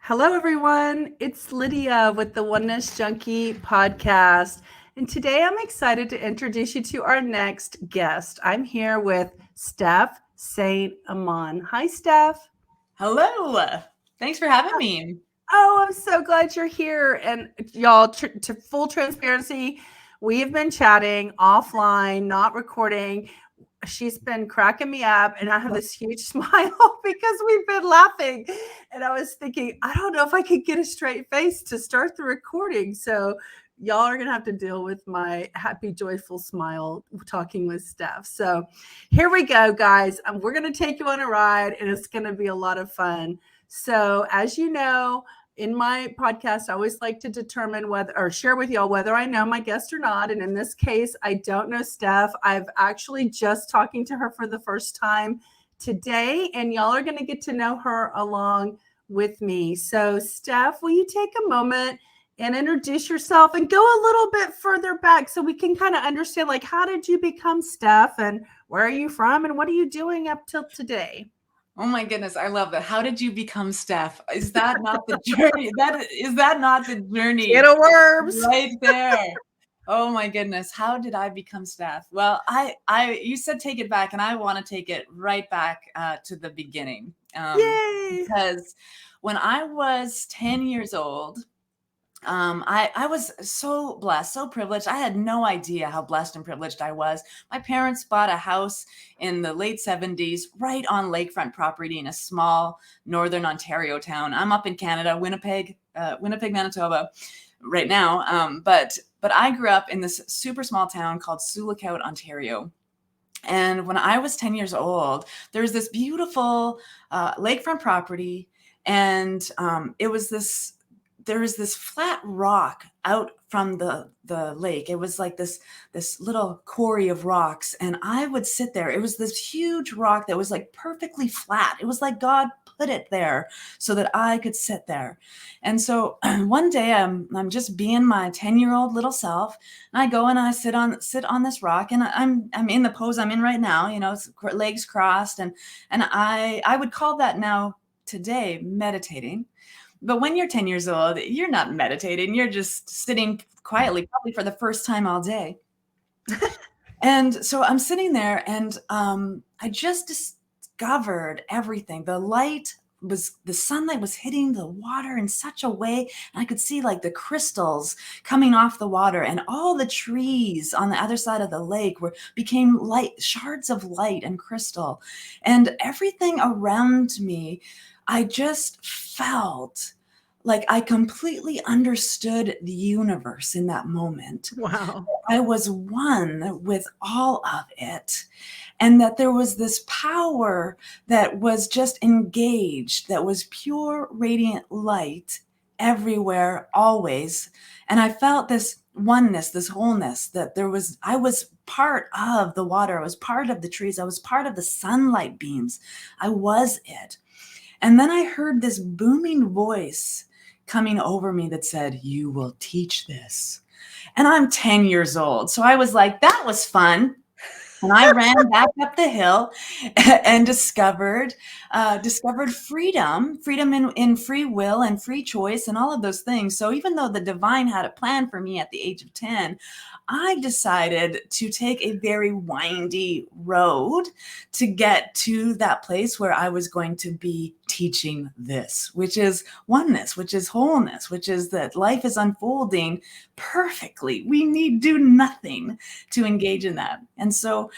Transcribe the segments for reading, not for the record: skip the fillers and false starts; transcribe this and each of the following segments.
Hello, everyone. It's Lydia with the Oneness Junkie podcast. And today I'm excited to introduce you to our next guest. I'm here with Steph St. Amand. Hi, Steph. Hello. Thanks for having me. Oh, I'm so glad you're here. And y'all, to full transparency, we have been chatting offline, not recording. She's been cracking me up, and I have this huge smile because we've been laughing. And I was thinking, I don't know if I could get a straight face to start the recording. So y'all are gonna have to deal with my happy, joyful smile talking with Steph. So here we go, guys. We're gonna take you on a ride, and it's gonna be a lot of fun. So as you know, in my podcast, I always like to determine whether or share with y'all whether I know my guest or not. And in this case, I don't know Steph. I've actually just talking to her for the first time today, and y'all are going to get to know her along with me. So, Steph, will you take a moment and introduce yourself and go a little bit further back so we can kind of understand, like, how did you become Steph and where are you from and what are you doing up till today? Oh my goodness, I love that. How did you become Steph? Is that not the journey? Is that not the journey? Can of worms. Right there. Oh my goodness, how did I become Steph? Well, you said take it back, and I want to take it right back to the beginning. Yay! Because when I was 10 years old, I was so blessed, so privileged. I had no idea how blessed and privileged I was. My parents bought a house in the late 70s right on lakefront property in a small northern Ontario town. I'm up in Canada, Winnipeg, Manitoba right now. But I grew up in this super small town called Sioux Lookout, Ontario. And when I was 10 years old, there was this beautiful lakefront property, and there was this flat rock out from the lake. It was like this little quarry of rocks, and I would sit there. It was this huge rock that was like perfectly flat. It was like God put it there so that I could sit there. And so one day I'm just being my 10-year-old little self, and I go and I sit on this rock, and I'm in the pose I'm in right now, legs crossed, and I would call that now today meditating. But when you're 10 years old, you're not meditating. You're just sitting quietly, probably for the first time all day. And so I'm sitting there, and I just discovered everything. The sunlight was hitting the water in such a way, and I could see like the crystals coming off the water, and all the trees on the other side of the lake became light, shards of light and crystal. And everything around me, I just felt like I completely understood the universe in that moment. Wow. I was one with all of it. And that there was this power that was just engaged, that was pure radiant light everywhere, always. And I felt this oneness, this wholeness, that I was part of the water. I was part of the trees. I was part of the sunlight beams. I was it. And then I heard this booming voice coming over me that said, "You will teach this." And I'm 10 years old. So I was like, that was fun. And I ran back up the hill and discovered freedom in free will and free choice and all of those things. So even though the divine had a plan for me at the age of 10, I decided to take a very windy road to get to that place where I was going to be teaching this, which is oneness, which is wholeness, which is that life is unfolding perfectly. We need do nothing to engage in that. And so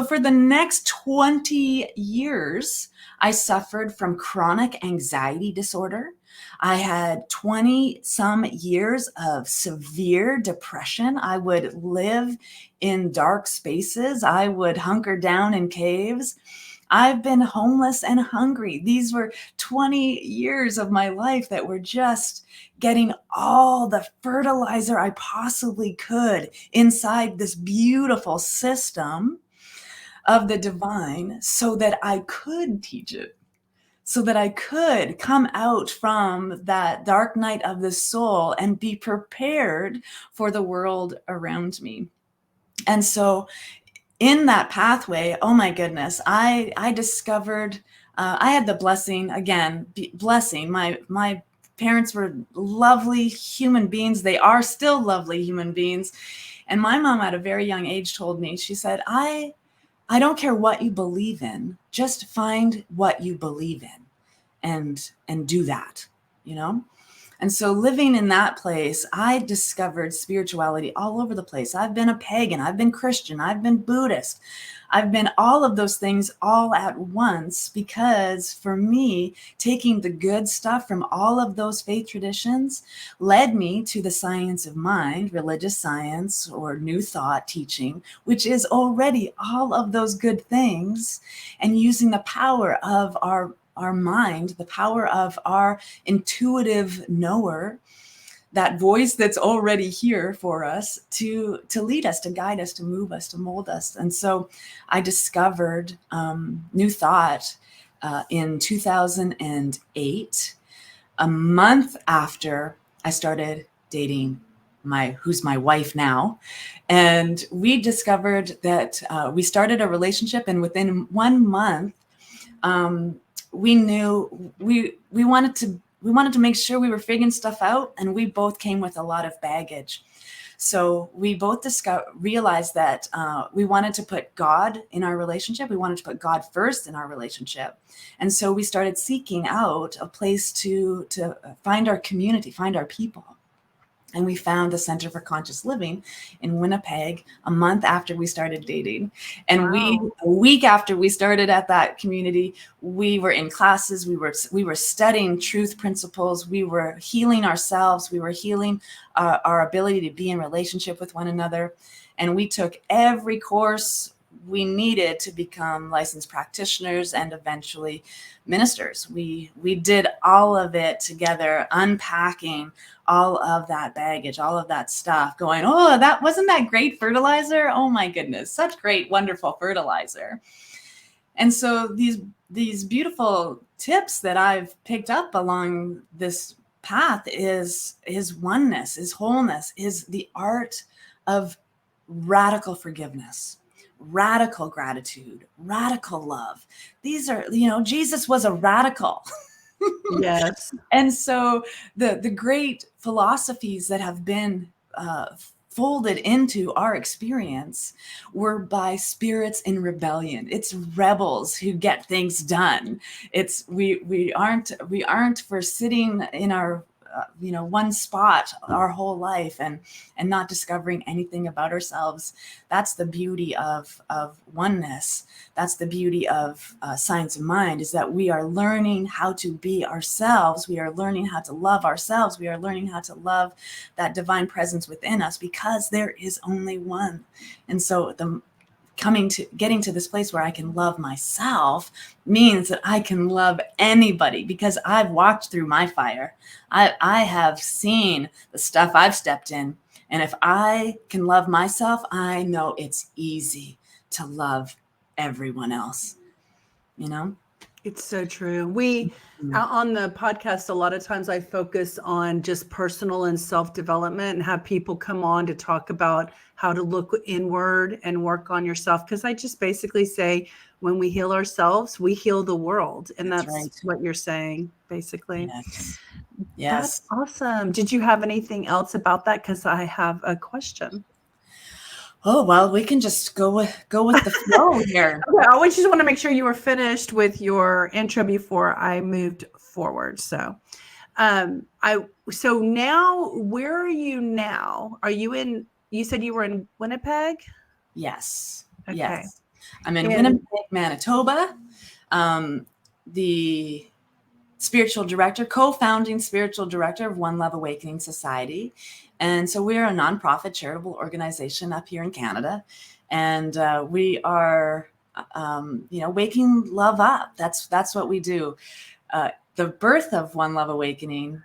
for the next 20 years, I suffered from chronic anxiety disorder. I had 20 some years of severe depression. I would live in dark spaces. I would hunker down in caves. I've been homeless and hungry. These were 20 years of my life that were just getting all the fertilizer I possibly could inside this beautiful system of the divine so that I could teach it, so that I could come out from that dark night of the soul and be prepared for the world around me. And so in that pathway, oh my goodness, I discovered, I had the blessing, again, blessing, my parents were lovely human beings. They are still lovely human beings. And my mom at a very young age told me, she said, I don't care what you believe in, just find what you believe in and do that, you know? And so living in that place, I discovered spirituality all over the place. I've been a pagan, I've been Christian, I've been Buddhist. I've been all of those things all at once, because for me, taking the good stuff from all of those faith traditions led me to the science of mind, religious science, or new thought teaching, which is already all of those good things, and using the power of our mind, the power of our intuitive knower, that voice that's already here for us to lead us, to guide us, to move us, to mold us. And so I discovered New Thought in 2008, a month after I started dating who's my wife now. And we discovered that we started a relationship, and within 1 month, we knew we wanted to make sure we were figuring stuff out, and we both came with a lot of baggage. So we both realized that we wanted to put God in our relationship. We wanted to put God first in our relationship. And so we started seeking out a place to find our community, find our people. And we found the Center for Conscious Living in Winnipeg a month after we started dating. And a week after we started at that community, we were in classes, we were studying truth principles, we were healing ourselves, we were healing our ability to be in relationship with one another. And we took every course we needed to become licensed practitioners and eventually ministers. We did all of it together, unpacking all of that baggage, all of that stuff, going, oh, wasn't that great fertilizer? Oh my goodness, such great, wonderful fertilizer. And so these beautiful tips that I've picked up along this path is oneness, is wholeness, is the art of radical forgiveness, radical gratitude, radical love. These are, Jesus was a radical. Yes. And so the great philosophies that have been folded into our experience were by spirits in rebellion. It's rebels who get things done. It's we aren't for sitting in our one spot our whole life and not discovering anything about ourselves. That's the beauty of oneness. That's the beauty of science of mind, is that we are learning how to be ourselves. We are learning how to love ourselves. We are learning how to love that divine presence within us, because there is only one. And so getting to this place where I can love myself means that I can love anybody, because I've walked through my fire. I have seen the stuff I've stepped in. And if I can love myself, I know it's easy to love everyone else, It's so true. We, on the podcast, a lot of times I focus on just personal and self-development and have people come on to talk about how to look inward and work on yourself. Because I just basically say, when we heal ourselves, we heal the world. And that's right. what you're saying, basically. Yes. That's awesome. Did you have anything else about that? Because I have a question. Oh, well, we can just go with the flow here. Okay, I just want to make sure you were finished with your intro before I moved forward. So, so now, where are you now? Are you in? You said you were in Winnipeg? Yes. Okay. Yes. I'm in Winnipeg, Manitoba. The co-founding spiritual director of One Love Awakening Society. And so we're a nonprofit charitable organization up here in Canada. And we are, waking love up. That's what we do. The birth of One Love Awakening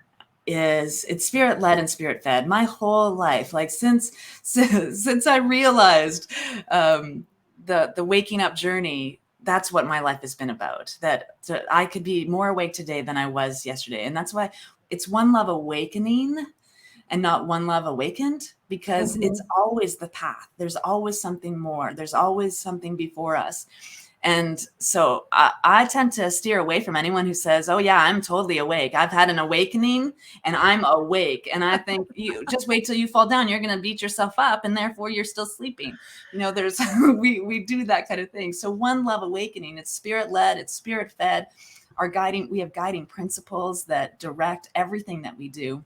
it's spirit led and spirit fed my whole life. Like since I realized the waking up journey, that's what my life has been about, that I could be more awake today than I was yesterday. And that's why it's One Love Awakening and not One Love Awakened, because it's always the path. There's always something more. There's always something before us. And so I tend to steer away from anyone who says, oh yeah, I'm totally awake. I've had an awakening and I'm awake. And I think you just wait till you fall down. You're going to beat yourself up and therefore you're still sleeping. You know, there's, we do that kind of thing. So One Love Awakening, it's spirit led, it's spirit fed. We have guiding principles that direct everything that we do.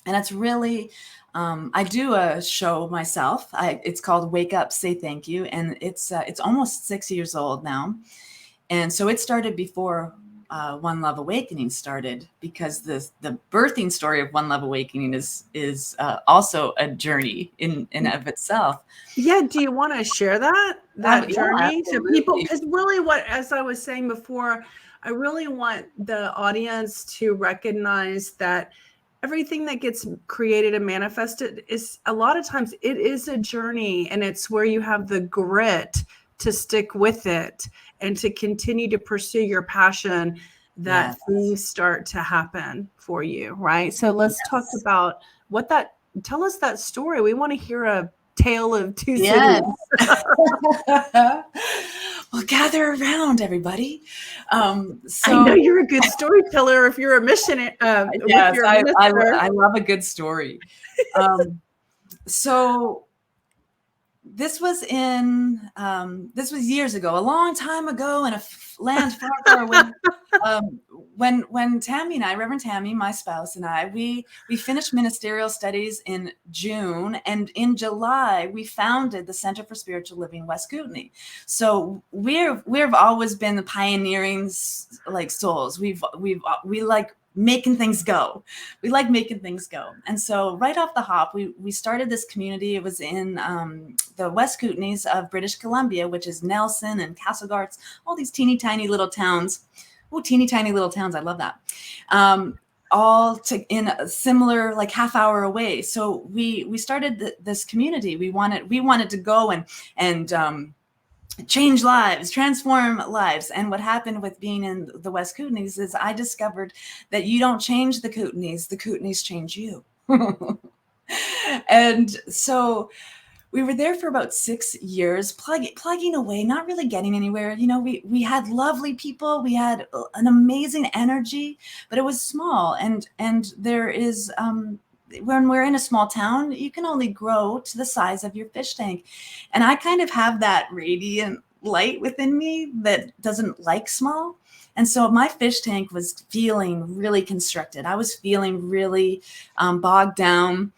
And it's really, I do a show myself. It's called Wake Up, Say Thank You. And it's almost 6 years old now. And so it started before One Love Awakening started, because the birthing story of One Love Awakening is also a journey in of itself. Yeah. Do you want to share that journey to people? Because really as I was saying before, I really want the audience to recognize that everything that gets created and manifested is, a lot of times, it is a journey, and it's where you have the grit to stick with it and to continue to pursue your passion, that things start to happen for you, right? So let's talk about tell us that story. We want to hear a tale of two cities. Well, gather around, everybody. So I know you're a good storyteller if you're a missionary. Yes, I love a good story. So this was years ago, a long time ago, in a land far, far away. When Tammy and I, Reverend Tammy, my spouse, and I, we finished ministerial studies in June, and in July we founded the Center for Spiritual Living West Kootenai. So we've always been the pioneering like souls. We like making things go. We like making things go. And so right off the hop, we started this community. It was in the West Kootenays of British Columbia, which is Nelson and Castlegarths, all these teeny tiny little towns. Oh, teeny tiny little towns. I love that. In a similar, like, half hour away. So we started this community. We wanted to go and change lives, transform lives. And what happened with being in the West Kootenays is I discovered that you don't change the Kootenays change you. And so we were there for about 6 years, plugging away, not really getting anywhere. You know, we had lovely people, we had an amazing energy, but it was small. And there is, when we're in a small town, you can only grow to the size of your fish tank. And I kind of have that radiant light within me that doesn't like small. And so my fish tank was feeling really constricted. I was feeling really bogged down.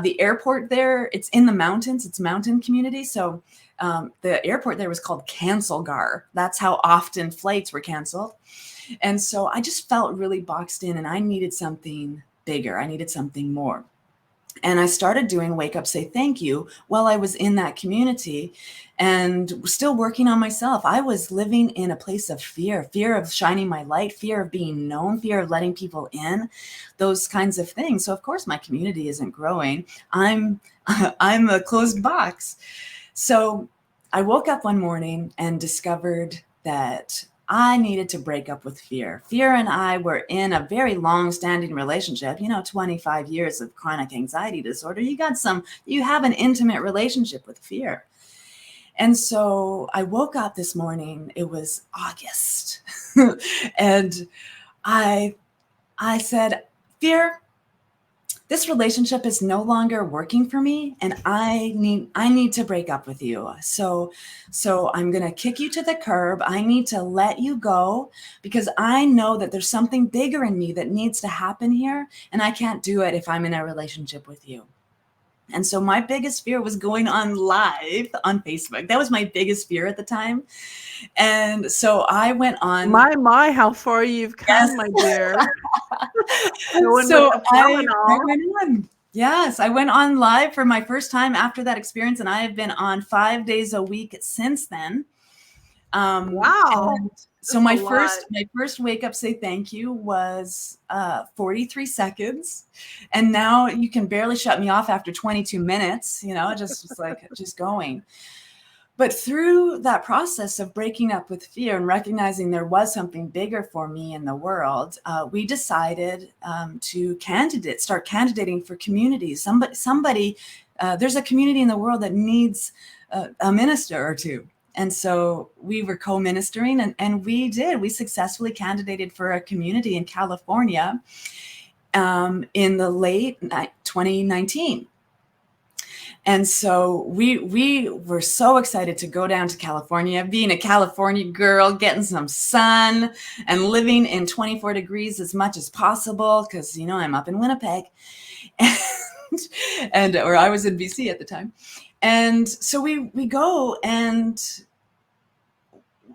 The airport there, it's in the mountains. It's a mountain community. So the airport there was called Cancelgar. That's how often flights were canceled. And so I just felt really boxed in, and I needed something bigger. I needed something more. And I started doing Wake Up, Say Thank You while I was in that community and still working on myself. I was living in a place of fear of shining my light, fear of being known, fear of letting people in, those kinds of things. So of course my community isn't growing. I'm a closed box. So I woke up one morning and discovered that I needed to break up with fear. Fear and I were in a very long-standing relationship, 25 years of chronic anxiety disorder. You have an intimate relationship with fear. And so I woke up this morning, it was August, and I said, fear, this relationship is no longer working for me, and I need to break up with you. So I'm going to kick you to the curb. I need to let you go, because I know that there's something bigger in me that needs to happen here, and I can't do it if I'm in a relationship with you. And so my biggest fear was going on live on Facebook. That was my biggest fear at the time. And so I went on. My, how far you've come, yes. My dear. So I went on. Yes, I went on live for my first time after that experience, and I have been on 5 days a week since then. Wow. So my first Wake Up, Say Thank You was 43 seconds. And now you can barely shut me off after 22 minutes, just going. But through that process of breaking up with fear and recognizing there was something bigger for me in the world, we decided to start candidating for communities. Somebody, there's a community in the world that needs a minister or two. And so we were co-ministering, and we successfully candidated for a community in California in the late 2019. And so we were so excited to go down to California, being a California girl, getting some sun and living in 24 degrees as much as possible, because, you know, I'm up in Winnipeg and or I was in BC at the time. And so we go, and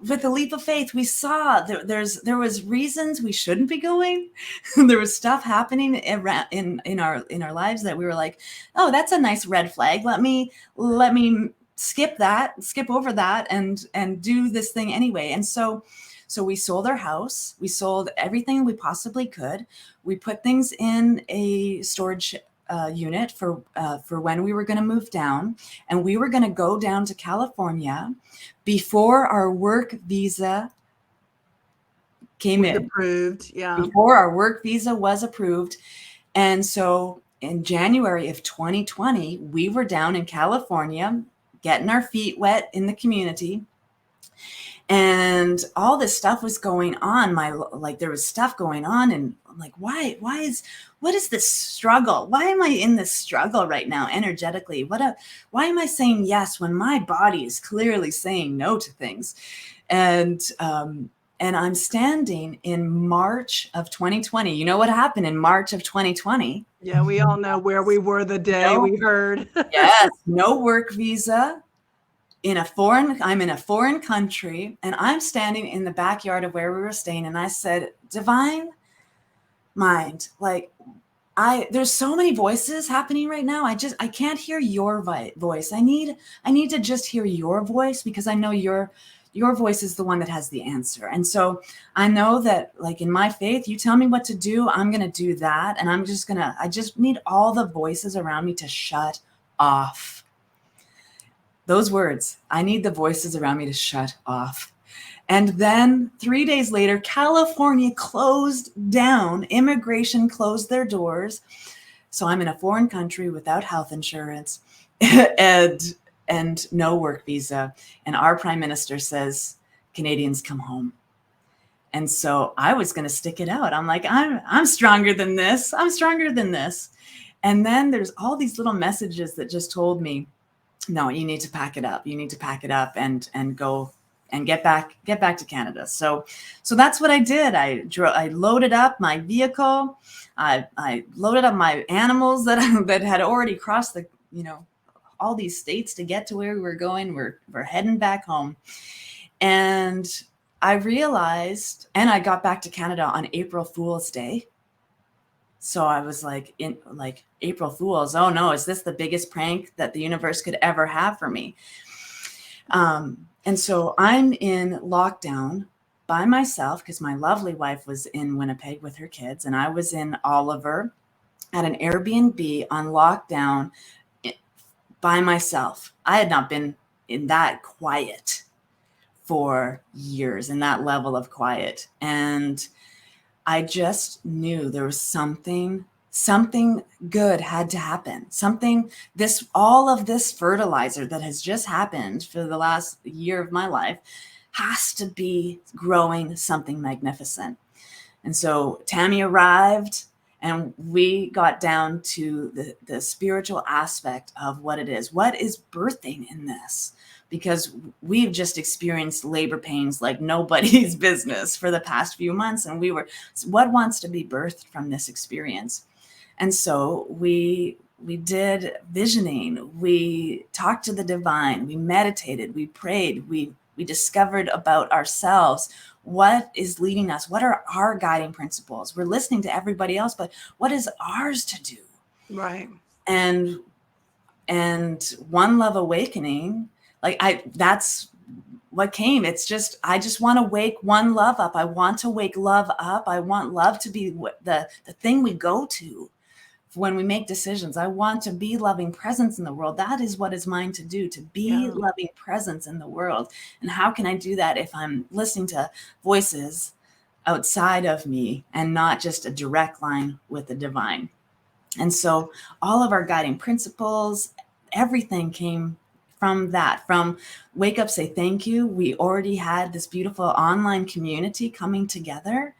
with a leap of faith, we saw there was reasons we shouldn't be going. There was stuff happening in our lives that we were like, oh, that's a nice red flag. Let me skip over that, and do this thing anyway. And so we sold our house. We sold everything we possibly could. We put things in a storage unit for when we were going to move down, and we were going to go down to California before our work visa came in. Approved, yeah. Before our work visa was approved. And so in January of 2020, we were down in California getting our feet wet in the community. And all this stuff was going on. There was stuff going on, and I'm like, what is this struggle? Why am I in this struggle right now energetically? Why am I saying yes when my body is clearly saying no to things? And I'm standing in March of 2020. You know what happened in March of 2020? Yeah, we all know where we were the day we heard. Yes, no work visa. I'm in a foreign country, and I'm standing in the backyard of where we were staying. And I said, divine mind, there's so many voices happening right now. I can't hear your voice. I need to just hear your voice, because I know your voice is the one that has the answer. And so I know that, like, in my faith, you tell me what to do, I'm going to do that. And I just need all the voices around me to shut off. Those words, I need the voices around me to shut off. And then 3 days later, California closed down. Immigration closed their doors. So I'm in a foreign country without health insurance and no work visa. And our prime minister says, Canadians, come home. And so I was going to stick it out. I'm like, I'm stronger than this. I'm stronger than this. And then there's all these little messages that just told me, no, you need to pack it up. You need to pack it up and go and get back to Canada. So that's what I did. I loaded up my vehicle. I loaded up my animals that had already crossed the, all these states to get to where we were going. We're heading back home. And I realized, and I got back to Canada on April Fool's Day. So I was like, April Fools, oh no, is this the biggest prank that the universe could ever have for me? And so I'm in lockdown by myself, because my lovely wife was in Winnipeg with her kids, and I was in Oliver at an Airbnb on lockdown by myself. I had not been in that quiet for years, in that level of quiet. And I just knew there was something good had to happen. All of this fertilizer that has just happened for the last year of my life has to be growing something magnificent. And so Tammy arrived, and we got down to the spiritual aspect of what it is. What is birthing in this? Because we've just experienced labor pains like nobody's business for the past few months. And what wants to be birthed from this experience? And so we did visioning. We talked to the divine. We meditated. We prayed. We discovered about ourselves. What is leading us? What are our guiding principles? We're listening to everybody else, but what is ours to do? Right. And One Love Awakening, that's what came. It's just, I just want to wake One Love up. I want to wake love up. I want love to be the thing we go to when we make decisions. I want to be loving presence in the world. That is what is mine to do, to be loving presence in the world. And how can I do that if I'm listening to voices outside of me and not just a direct line with the divine? And so all of our guiding principles, everything came from Wake Up, Say Thank You, we already had this beautiful online community coming together.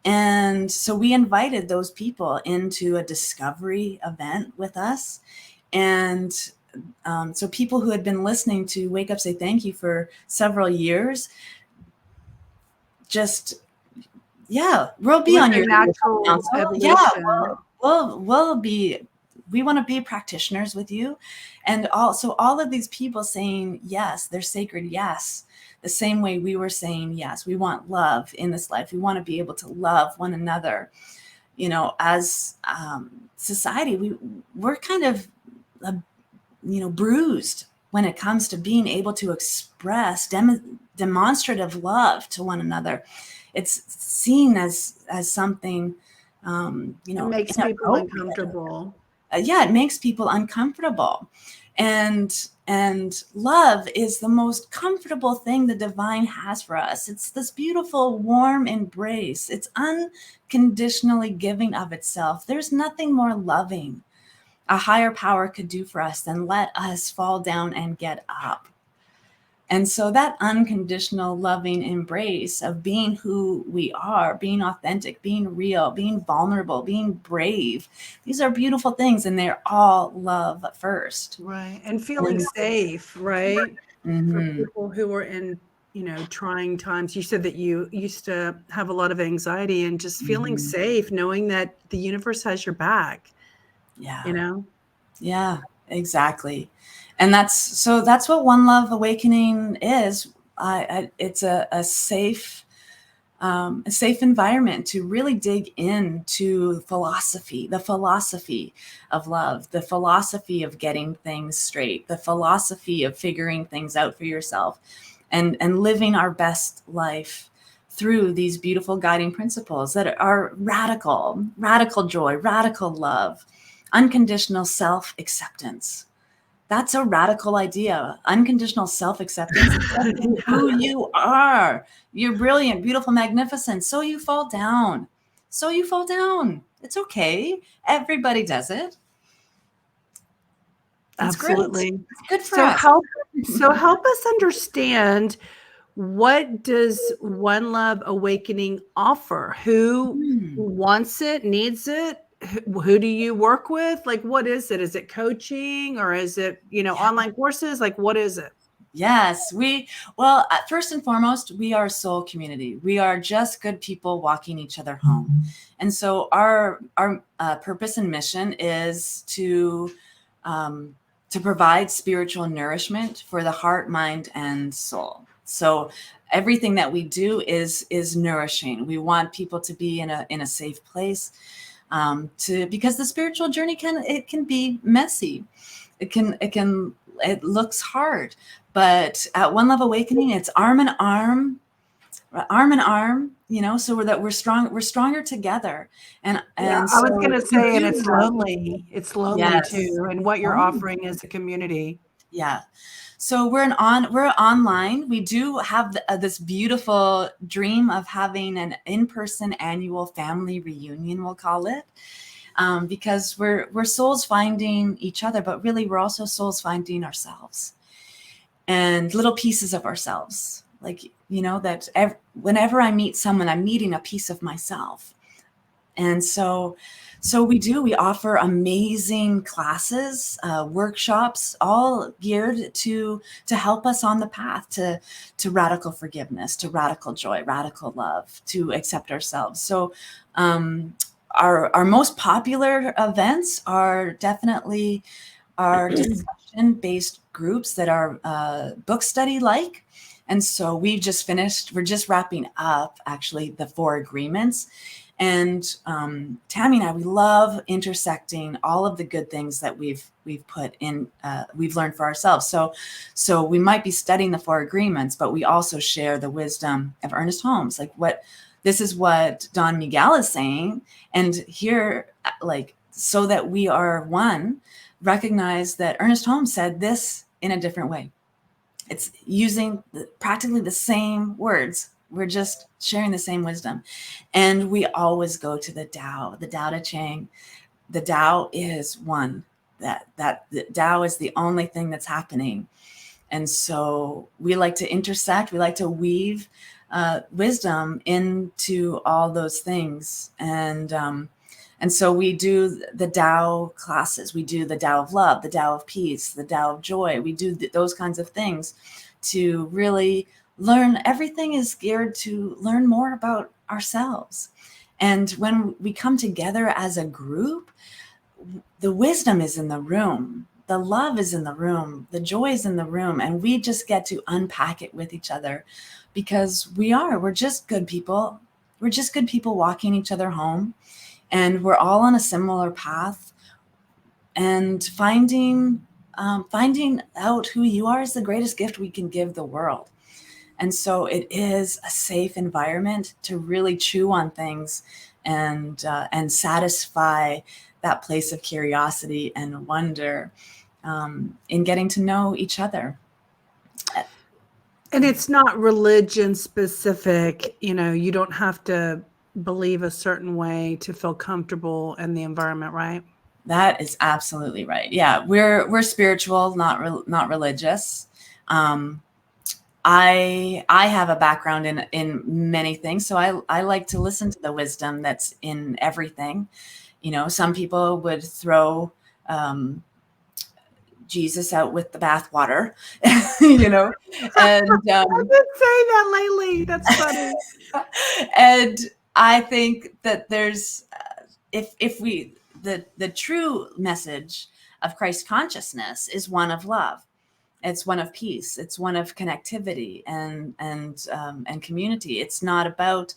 And so we invited those people into a discovery event with us. And so people who had been listening to Wake Up, Say Thank You for several years, just, we'll be With on the your natural council. evolution. We'll be, we want to be practitioners with you. And also all of these people saying yes, their sacred yes, the same way we were saying yes. We want love in this life. We want to be able to love one another. You know, as society, we're kind of, bruised when it comes to being able to express demonstrative love to one another. It's seen as something, It makes people uncomfortable. It makes people uncomfortable. And love is the most comfortable thing the divine has for us. It's this beautiful, warm embrace. It's unconditionally giving of itself. There's nothing more loving a higher power could do for us than let us fall down and get up. And so that unconditional loving embrace of being who we are, being authentic, being real, being vulnerable, being brave, these are beautiful things, and they're all love first. Right. And feeling safe, right? Mm-hmm. For people who are in, trying times. You said that you used to have a lot of anxiety, and just feeling safe, knowing that the universe has your back. Yeah. Yeah, exactly. And that's what One Love Awakening is. It's a safe environment to really dig into the philosophy of love, the philosophy of getting things straight, the philosophy of figuring things out for yourself, and living our best life through these beautiful guiding principles that are radical joy, radical love, unconditional self-acceptance. That's a radical idea. Unconditional self-acceptance. Who you are. You're brilliant, beautiful, magnificent. So you fall down. It's okay. Everybody does it. It's Absolutely. great. It's good for us. Help us understand, what does One Love Awakening offer? Who wants it, needs it? Who do you work with? Like, what is it? Is it coaching, or is it, online courses? Like, what is it? Yes, first and foremost, we are a soul community. We are just good people walking each other home. And so our purpose and mission is to provide spiritual nourishment for the heart, mind, and soul. So everything that we do is nourishing. We want people to be in a safe place, because the spiritual journey can be messy. It looks hard, but at One Love Awakening, it's arm in arm, so we're stronger together. And I was going to say, and it's lonely. It's lonely, yes, too. And what you're offering is a community. Yeah. So we're online. We do have this beautiful dream of having an in-person annual family reunion, we'll call it. Because we're souls finding each other, but really we're also souls finding ourselves and little pieces of ourselves. Like, that whenever I meet someone, I'm meeting a piece of myself. And so we offer amazing classes, workshops, all geared to help us on the path to radical forgiveness, to radical joy, radical love, to accept ourselves. So, our most popular events are definitely our discussion-based groups that are book study-like. And so we're just wrapping up, actually, the 4 agreements. And Tammy and I, we love intersecting all of the good things that we've put in, we've learned for ourselves. So we might be studying the 4 agreements, but we also share the wisdom of Ernest Holmes, this is what Don Miguel is saying. And here, so that we are one, recognize that Ernest Holmes said this in a different way. It's using practically the same words. We're just sharing the same wisdom. And we always go to the Tao, the Tao Te Ching. The Tao is one. that the Tao is the only thing that's happening. And so we like to intersect, we like to weave wisdom into all those things. And so we do the Tao classes, we do the Tao of love, the Tao of peace, the Tao of joy. We do those kinds of things to really learn. Everything is geared to learn more about ourselves. And when we come together as a group, the wisdom is in the room, the love is in the room, the joy is in the room, and we just get to unpack it with each other, because we're just good people. We're just good people walking each other home, and we're all on a similar path. And finding out who you are is the greatest gift we can give the world. And so it is a safe environment to really chew on things and satisfy that place of curiosity and wonder in getting to know each other. And it's not religion specific. You don't have to believe a certain way to feel comfortable in the environment, right? That is absolutely right. Yeah, we're spiritual, not religious. I have a background in many things, so I like to listen to the wisdom that's in everything. Some people would throw Jesus out with the bathwater, and I've been saying that lately. That's funny. And I think that there's the true message of Christ consciousness is one of love. It's one of peace. It's one of connectivity and community. It's not about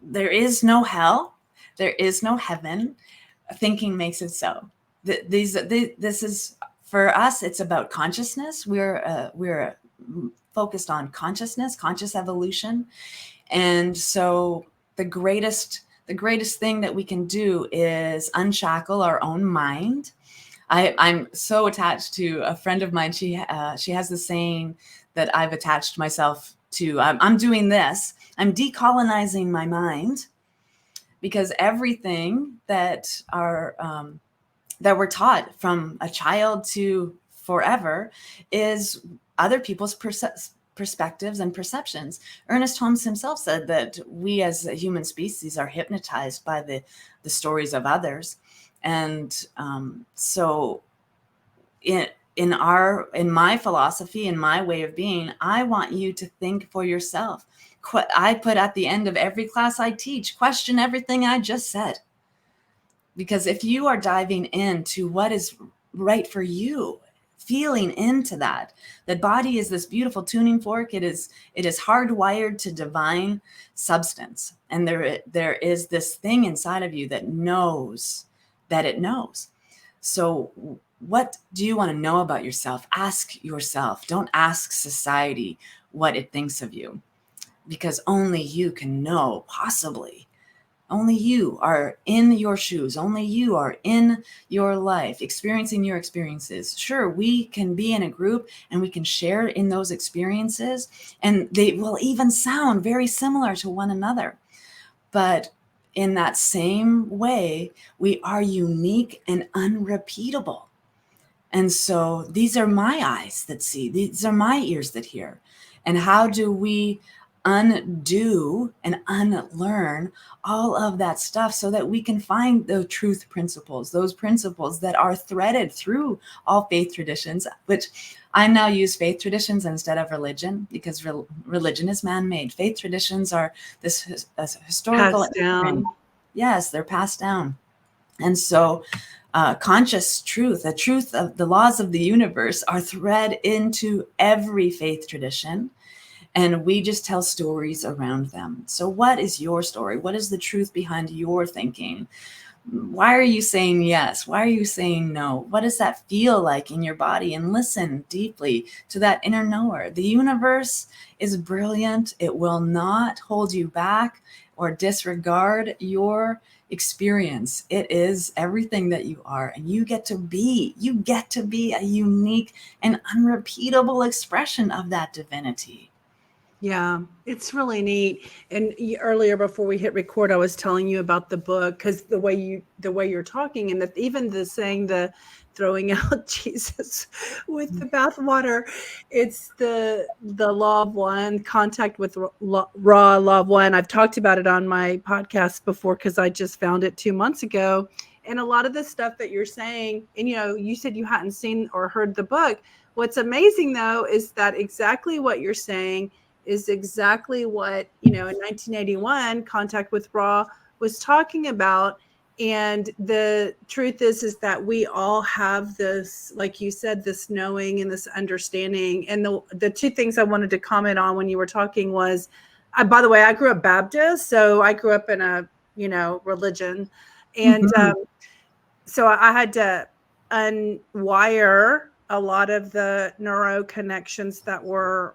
there is no hell, there is no heaven. Thinking makes it so. This is, for us, it's about consciousness. We're focused on consciousness, conscious evolution, and so the greatest thing that we can do is unshackle our own mind. I'm so attached to a friend of mine. She has the saying that I've attached myself to. I'm doing this. I'm decolonizing my mind, because everything that we're taught from a child to forever is other people's perspectives and perceptions. Ernest Holmes himself said that we as a human species are hypnotized by the stories of others. And so in my philosophy, in my way of being, I want you to think for yourself. I put at the end of every class I teach, question everything I just said. Because if you are diving into what is right for you, feeling into that, the body is this beautiful tuning fork. It is hardwired to divine substance. And there is this thing inside of you that knows that it knows. So what do you want to know about yourself? Ask yourself. Don't ask society what it thinks of you, because only you can know, possibly. Only you are in your shoes. Only you are in your life, experiencing your experiences. Sure, we can be in a group and we can share in those experiences, and they will even sound very similar to one another. But in that same way, we are unique and unrepeatable. And so these are my eyes that see, these are my ears that hear. And how do we undo and unlearn all of that stuff so that we can find the truth principles, those principles that are threaded through all faith traditions, which I now use faith traditions instead of religion, because religion is man-made. Faith traditions are this historical. Passed down. Yes, they're passed down. And so conscious truth, the truth of the laws of the universe, are thread into every faith tradition. And we just tell stories around them. So what is your story? What is the truth behind your thinking? Why are you saying yes? Why are you saying no? What does that feel like in your body? And listen deeply to that inner knower. The universe is brilliant. It will not hold you back or disregard your experience. It is everything that you are, and you get to be a unique and unrepeatable expression of that divinity. Yeah, it's really neat. And earlier, before we hit record, I was telling you about the book because the way you're talking, and that even the saying the throwing out Jesus with the bathwater, it's the law of one, contact with raw law of one. I've talked about it on my podcast before because I just found it 2 months ago. And a lot of the stuff that you're saying, and you said you hadn't seen or heard the book. What's amazing though is that exactly what you're saying is exactly what, in 1981, Contact with Ra was talking about. And the truth is that we all have this, like you said, this knowing and this understanding. And the two things I wanted to comment on when you were talking was, by the way, I grew up Baptist. So I grew up in a, religion. And so I had to unwire a lot of the neuro connections that were,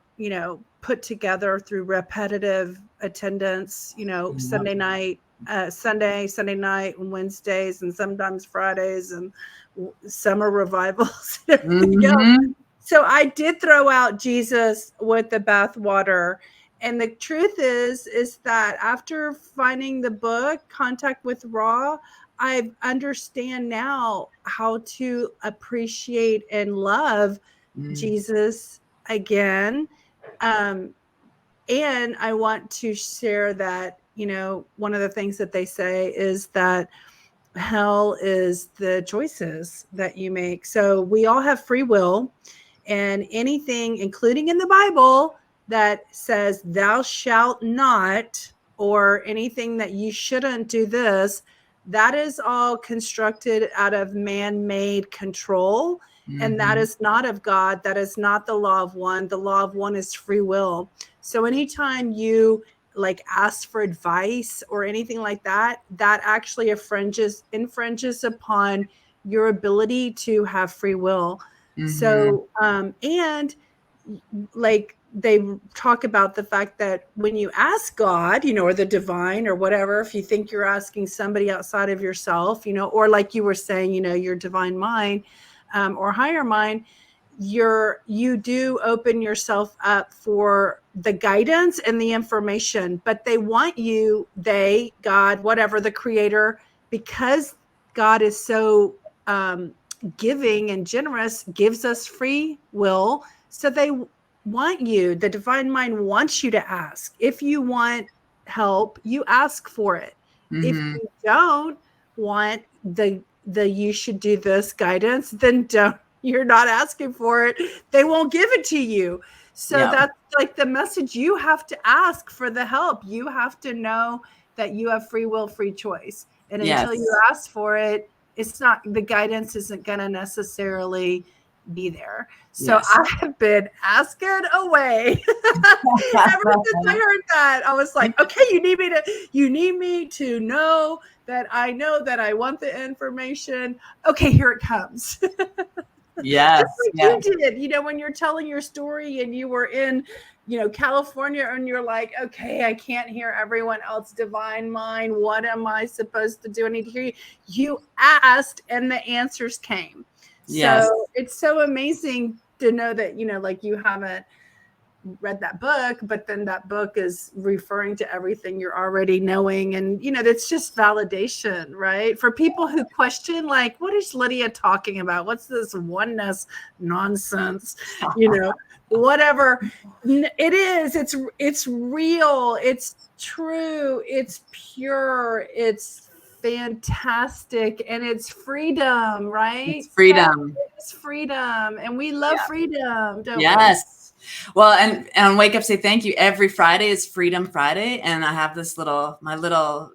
put together through repetitive attendance, Sunday night, Sunday night, and Wednesdays, and sometimes Fridays, and summer revivals and everything else. So I did throw out Jesus with the bathwater. And the truth is that after finding the book, Contact with Ra, I understand now how to appreciate and love Jesus again. And I want to share that, one of the things that they say is that hell is the choices that you make. So we all have free will, and anything, including in the Bible, that says thou shalt not, or anything that you shouldn't do this, that is all constructed out of man-made control. And that is not of God. That is not the law of one. The law of one is free will. So anytime you ask for advice or anything like that, that actually infringes upon your ability to have free will. So, and they talk about the fact that when you ask God, or the divine or whatever, if you think you're asking somebody outside of yourself, or like you were saying, your divine mind, or higher mind, you do open yourself up for the guidance and the information, but they want you, God, whatever, the creator, because God is so giving and generous, gives us free will. So they want you, the divine mind wants you to ask. If you want help, you ask for it. If you don't want the you should do this guidance, then don't. You're not asking for it. They won't give it to you. So that's the message. You have to ask for the help. You have to know that you have free will, free choice. And until you ask for it, it's not, the guidance isn't going to necessarily be there. So I have been asking away. Ever since I heard that, I was like, okay, you need me to know that I know that I want the information. Okay, here it comes. Yes. You did, when you're telling your story and you were in, California, and you're like, okay, I can't hear everyone else divine mind. What am I supposed to do? I need to hear you. You asked and the answers came. So it's so amazing to know that, you haven't read that book, but then that book is referring to everything you're already knowing. And, that's just validation, right? For people who question, what is Lydia talking about? What's this oneness nonsense? Whatever it is, it's real. It's true. It's pure. It's fantastic. And it's freedom, right? It's freedom. It's freedom. And we love freedom, don't we? Yes. Well, and on Wake Up Say Thank You, every Friday is Freedom Friday. And I have my little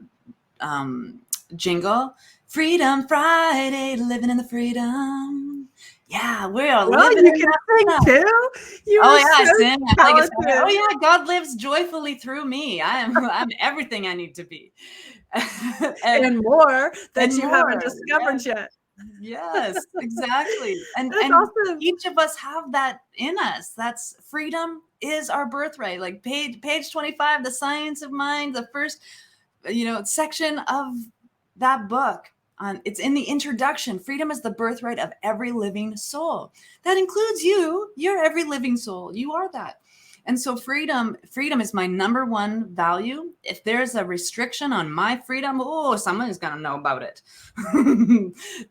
jingle. Freedom Friday, living in the freedom. Yeah, we are living in that sing too. I sing. God lives joyfully through me. I'm everything I need to be. and more that you haven't discovered yet. Yes, exactly. And awesome. Each of us have that in us. That's freedom is our birthright. Like page 25, the Science of Mind, the first, section of that book. It's in the introduction. Freedom is the birthright of every living soul. That includes you. You're every living soul. You are that. And so freedom is my number one value. If there's a restriction on my freedom, oh, someone's going to know about it.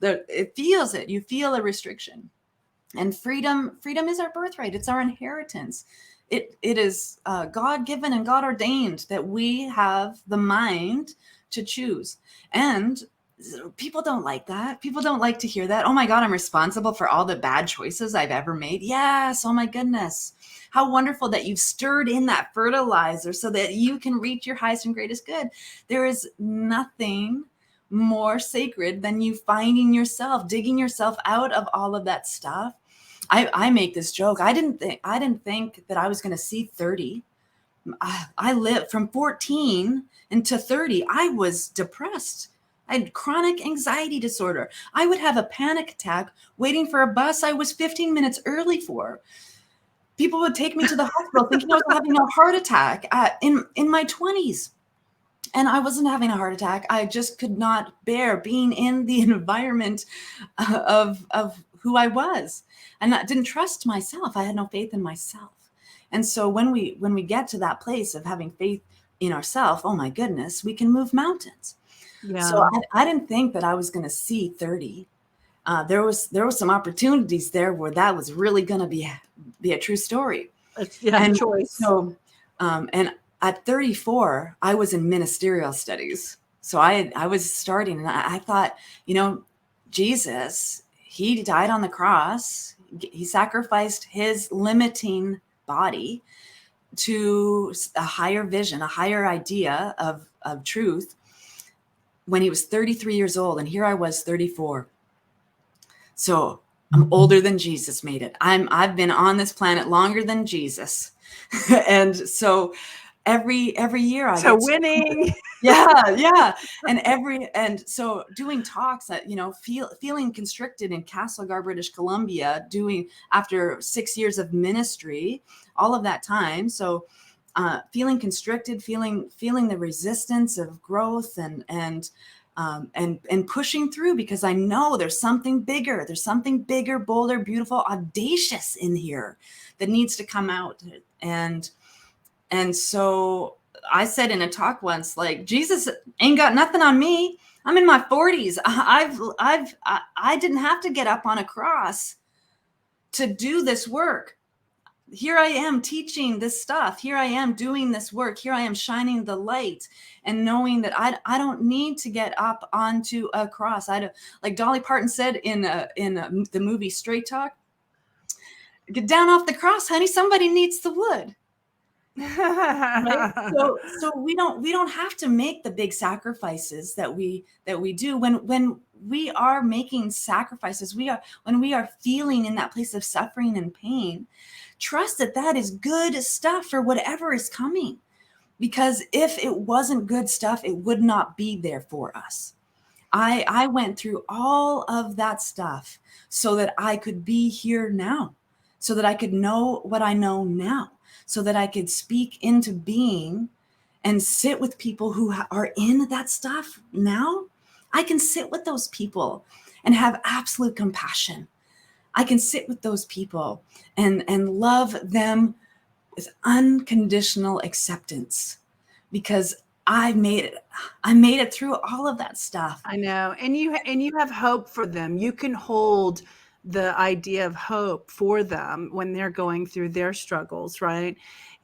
It feels it. You feel a restriction. And freedom is our birthright. It's our inheritance. It is God-given and God-ordained that we have the mind to choose. And people don't like that. People don't like to hear that. Oh my God, I'm responsible for all the bad choices I've ever made. Yes. Oh my goodness. How wonderful that you've stirred in that fertilizer so that you can reach your highest and greatest good. There is nothing more sacred than you finding yourself, digging yourself out of all of that stuff. I make this joke. I didn't think that I was going to see 30. I lived from 14 into 30. I was depressed. I had chronic anxiety disorder. I would have a panic attack waiting for a bus I was 15 minutes early for. People would take me to the hospital thinking I was having a heart attack in my 20s. And I wasn't having a heart attack. I just could not bear being in the environment of who I was. And I didn't trust myself. I had no faith in myself. And so when we get to that place of having faith in ourselves, oh my goodness, we can move mountains. Yeah. So I didn't think that I was going to see 30. There was some opportunities there where that was really going to be a true story. And choice. So, and at 34, I was in ministerial studies. So I was starting, and I thought, Jesus, he died on the cross. He sacrificed his limiting body to a higher vision, a higher idea of truth when he was 33 years old. And here I was 34. So I'm older than Jesus made it. I've been on this planet longer than Jesus. And so every year I get winning. Yeah. And so doing talks that, feeling constricted in Castlegar, British Columbia, after 6 years of ministry, all of that time. So feeling constricted, feeling the resistance of growth and pushing through, because I know there's something bigger, bolder, beautiful, audacious in here that needs to come out. And so I said in a talk once, like, Jesus ain't got nothing on me. I'm in my 40s. I didn't have to get up on a cross to do this work. Here I am teaching this stuff. Here I am doing this work. Here I am shining the light and knowing that I don't need to get up onto a cross. Like Dolly Parton said in the movie Straight Talk, get down off the cross, honey. Somebody needs the wood. Right? So we don't have to make the big sacrifices that we do when we are making sacrifices. When we are feeling in that place of suffering and pain, trust that is good stuff for whatever is coming, because if it wasn't good stuff, it would not be there for us. I went through all of that stuff so that I could be here now, so that I could know what I know now, so that I could speak into being and sit with people who are in that stuff now. I can sit with those people and have absolute compassion. I can sit with those people and love them with unconditional acceptance, because I made it. I made it through all of that stuff. I know. And you have hope for them. You can hold the idea of hope for them when they're going through their struggles, right?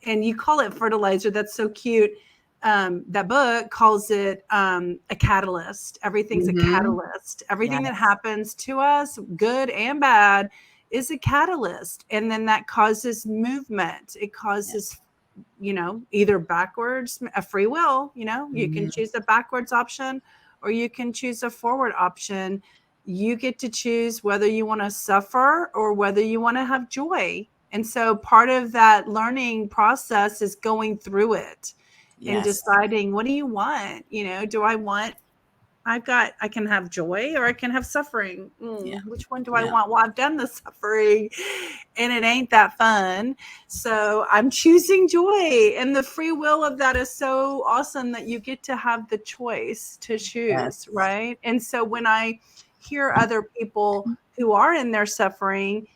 And you call it fertilizer. That's so cute. That book calls it a catalyst. Everything's a catalyst. Everything that happens to us, good and bad, is a catalyst. And then that causes movement. It causes, either backwards, a free will, you can choose the backwards option or you can choose a forward option. You get to choose whether you want to suffer or whether you want to have joy. And so part of that learning process is going through it and deciding, what do you want? Do I want, I can have joy or I can have suffering. Which one do I want? Well, I've done the suffering and it ain't that fun. So I'm choosing joy, and the free will of that is so awesome that you get to have the choice to choose. Right. And so when I hear other people who are in their suffering,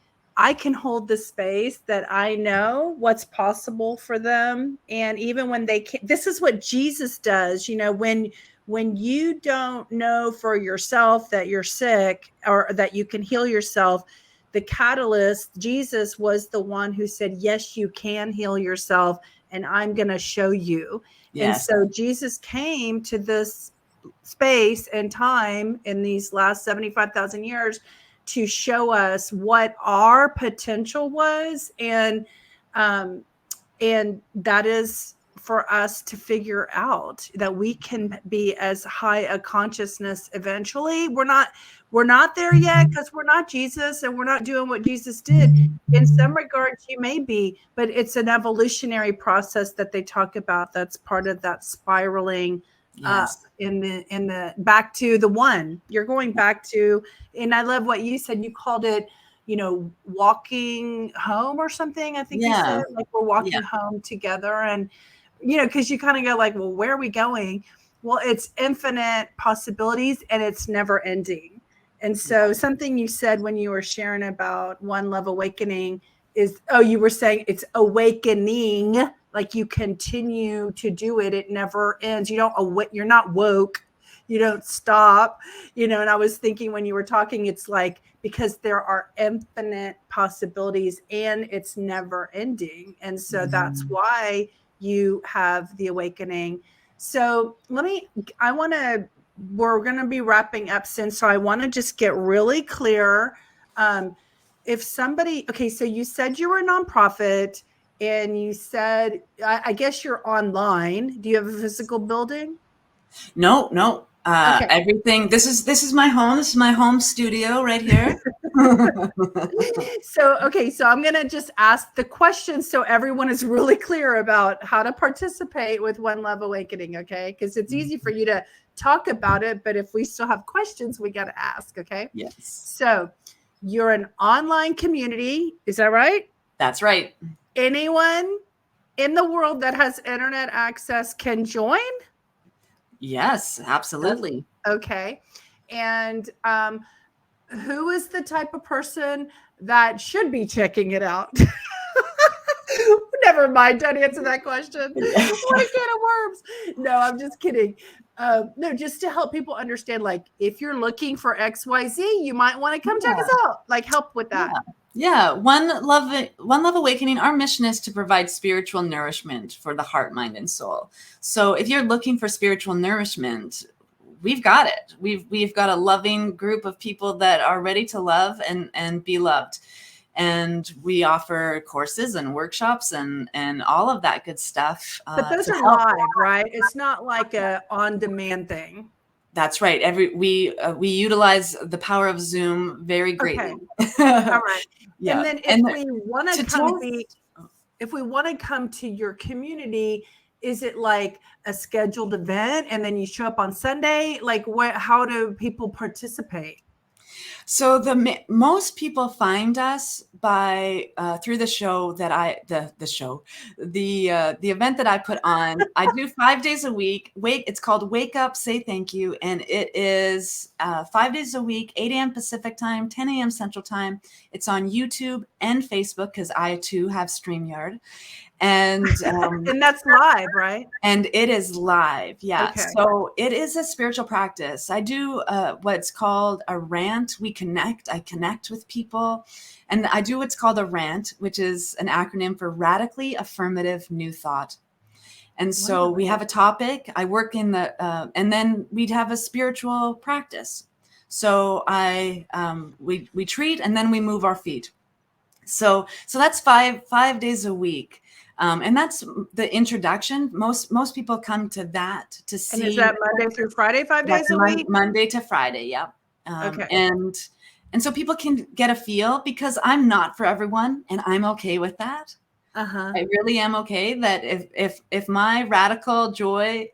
I can hold the space that I know what's possible for them. And even when they can't, this is what Jesus does, when you don't know for yourself that you're sick or that you can heal yourself, the catalyst, Jesus was the one who said, yes, you can heal yourself, and I'm going to show you. And Yes. so Jesus came to this space and time in these last 75,000 years to show us what our potential was. And that is for us to figure out that we can be as high a consciousness eventually. We're not there yet because we're not Jesus and we're not doing what Jesus did. In some regards, you may be, but it's an evolutionary process that they talk about. That's part of that spiraling up Yes. in the back to the one. You're going back to, and I love what you said. You called it, walking home or something. I think you said, like, we're walking home together. And because you kind of go like, well, where are we going? Well, it's infinite possibilities and it's never ending. And so something you said when you were sharing about One Love Awakening is, you were saying it's awakening, like you continue to do it. It never ends. You're not woke. You don't stop, and I was thinking when you were talking, it's like, because there are infinite possibilities and it's never ending. And so that's why you have the awakening. So we're going to be wrapping up soon. So I want to just get really clear. If somebody, okay, so you said you were a nonprofit and you said, I guess you're online. Do you have a physical building? No. Okay. Everything. This is my home. This is my home studio right here. So I'm going to just ask the question so everyone is really clear about how to participate with One Love Awakening, okay? Because it's easy for you to talk about it, but if we still have questions, we got to ask, okay? Yes. So you're an online community, is that right? That's right. Anyone in the world that has internet access can join? Yes, absolutely. Okay. And who is the type of person that should be checking it out? Never mind. Don't answer that question. What a can of worms. No, I'm just kidding. No, just to help people understand, like, if you're looking for XYZ, you might want to come check us out, like help with that. Yeah. One Love Awakening, our mission is to provide spiritual nourishment for the heart, mind, and soul. So if you're looking for spiritual nourishment, we've got it. We've got a loving group of people that are ready to love and be loved. And we offer courses and workshops and all of that good stuff. But those are live, right? It's not like a on-demand thing. That's right. We utilize the power of Zoom very greatly. Okay. All right. Yeah. And then if we want to come to your community, is it like a scheduled event and then you show up on Sunday? Like, how do people participate? So most people find us by through the show that the event that I put on. I do 5 days a week. It's called Wake Up, Say Thank You, and it is 5 days a week, 8 a.m. Pacific time, 10 a.m. Central time. It's on YouTube and Facebook because I too have StreamYard. And and that's live, right? And it is live. Yeah. Okay. So it is a spiritual practice. I do what's called a rant. I connect with people. And I do what's called a rant, which is an acronym for Radically Affirmative New Thought. And so we have a topic. I work in and then we'd have a spiritual practice. So we treat and then we move our feet. So that's five days a week. And that's the introduction. Most people come to that to see. And is that Monday through Friday, 5 days a week? Monday to Friday, yeah. Okay. And so people can get a feel, because I'm not for everyone, and I'm okay with that. Uh-huh. I really am okay that if my radical joy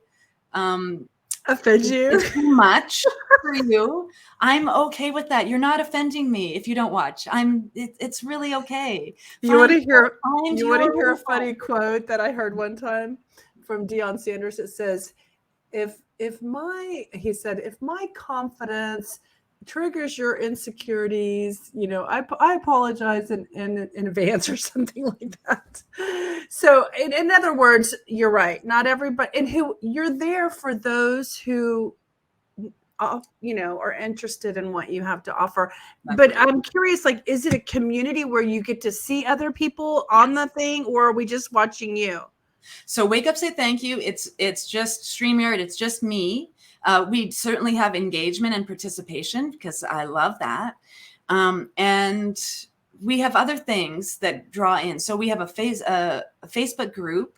offends you, it's too much for you, I'm okay with that. You're not offending me if you don't watch. It's really okay. You want to hear a funny quote that I heard one time from Deion Sanders? It says, if my confidence triggers your insecurities, I apologize in advance or something like that. So in other words, you're right. Not everybody, and who you're there for those who are interested in what you have to offer. But I'm curious, like, is it a community where you get to see other people on the thing, or are we just watching you? So Wake Up, Say Thank You. It's just StreamYard. It's just me. We certainly have engagement and participation because I love that. And we have other things that draw in. So we have a Facebook group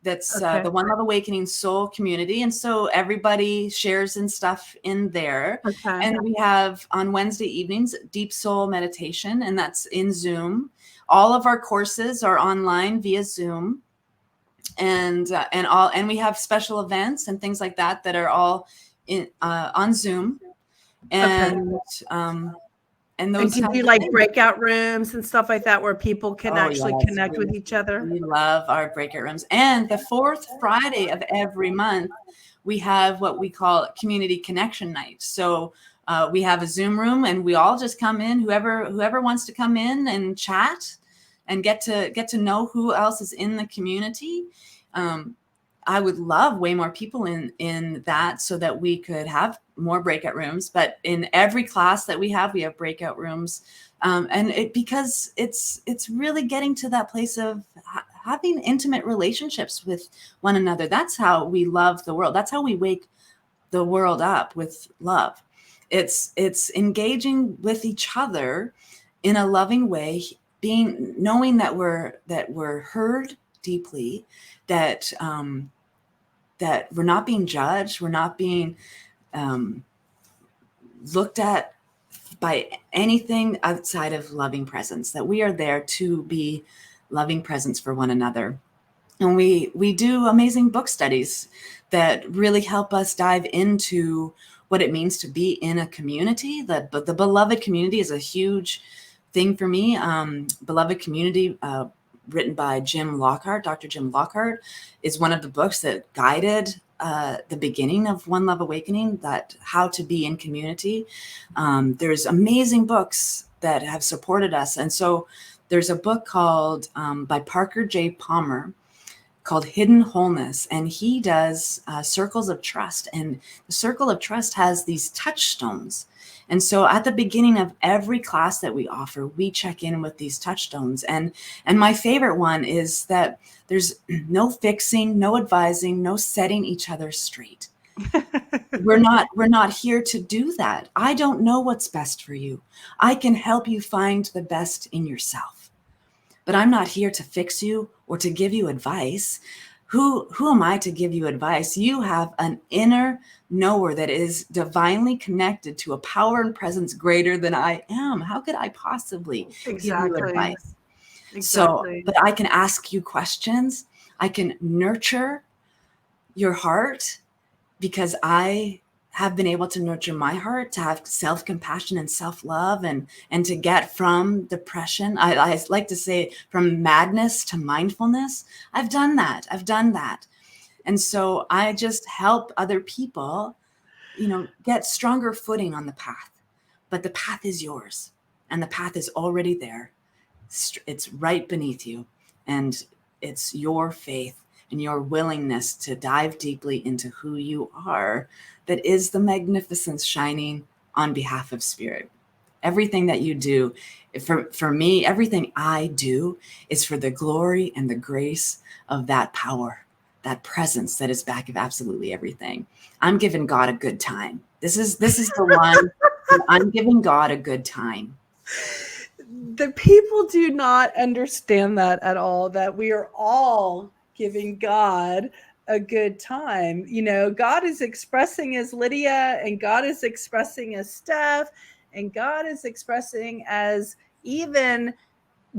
that's the One Love Awakening Soul Community. And so everybody shares and stuff in there. And we have on Wednesday evenings, Deep Soul Meditation, and that's in Zoom. All of our courses are online via Zoom. And we have special events and things like that that are all in on Zoom. And those do you like breakout rooms and stuff like that where people can actually connect with each other? We love our breakout rooms. And the fourth Friday of every month, we have what we call Community Connection Night. So we have a Zoom room, and we all just come in, whoever wants to come in and chat and get to know who else is in the community. I would love way more people in that so that we could have more breakout rooms. But in every class that we have breakout rooms. Because it's really getting to that place of having intimate relationships with one another. That's how we love the world. That's how we wake the world up with love. It's engaging with each other in a loving way, knowing that we're heard deeply, that we're not being judged, we're not being looked at by anything outside of loving presence, that we are there to be loving presence for one another. And we do amazing book studies that really help us dive into what it means to be in a community. The Beloved Community is a huge thing for me. Beloved Community, written by Jim Lockhart, Dr. Jim Lockhart, is one of the books that guided the beginning of One Love Awakening, that how to be in community. There's amazing books that have supported us. And so there's a book called by Parker J. Palmer called Hidden Wholeness. And he does circles of trust. And the circle of trust has these touchstones. And so at the beginning of every class that we offer, we check in with these touchstones. And my favorite one is that there's no fixing, no advising, no setting each other straight. We're not here to do that. I don't know what's best for you. I can help you find the best in yourself. But I'm not here to fix you or to give you advice. Who am I to give you advice? You have an inner knower that is divinely connected to a power and presence greater than I am. How could I possibly give you advice? Exactly. So, but I can ask you questions. I can nurture your heart because I have been able to nurture my heart, to have self-compassion and self-love, and to get from depression. I like to say from madness to mindfulness. I've done that. And so I just help other people, get stronger footing on the path. But the path is yours, and the path is already there. It's right beneath you, and it's your faith and your willingness to dive deeply into who you are that is the magnificence shining on behalf of spirit. Everything that you do, for me, everything I do is for the glory and the grace of that power, that presence that is back of absolutely everything. I'm giving God a good time. This is the one. I'm giving God a good time. The people do not understand that at all, that we are all giving God a good time. God is expressing as Lydia, and God is expressing as Steph, and God is expressing as even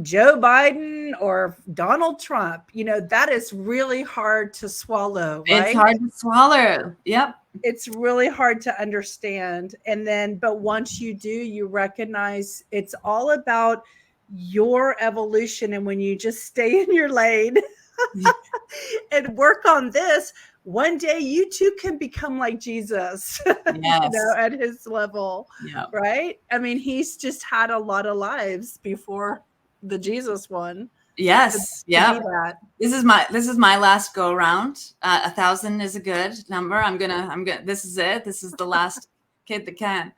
Joe Biden or Donald Trump. That is really hard to swallow, right? It's hard to swallow. Yep. It's really hard to understand. But once you do, you recognize it's all about your evolution. And when you just stay in your lane and work on this, one day you too can become like Jesus, Yes. at his level, right? I mean, he's just had a lot of lives before the Jesus one. Yes. Yeah. This is my last go round. 1,000 is a good number. I'm gonna, this is it. This is the last kid that can.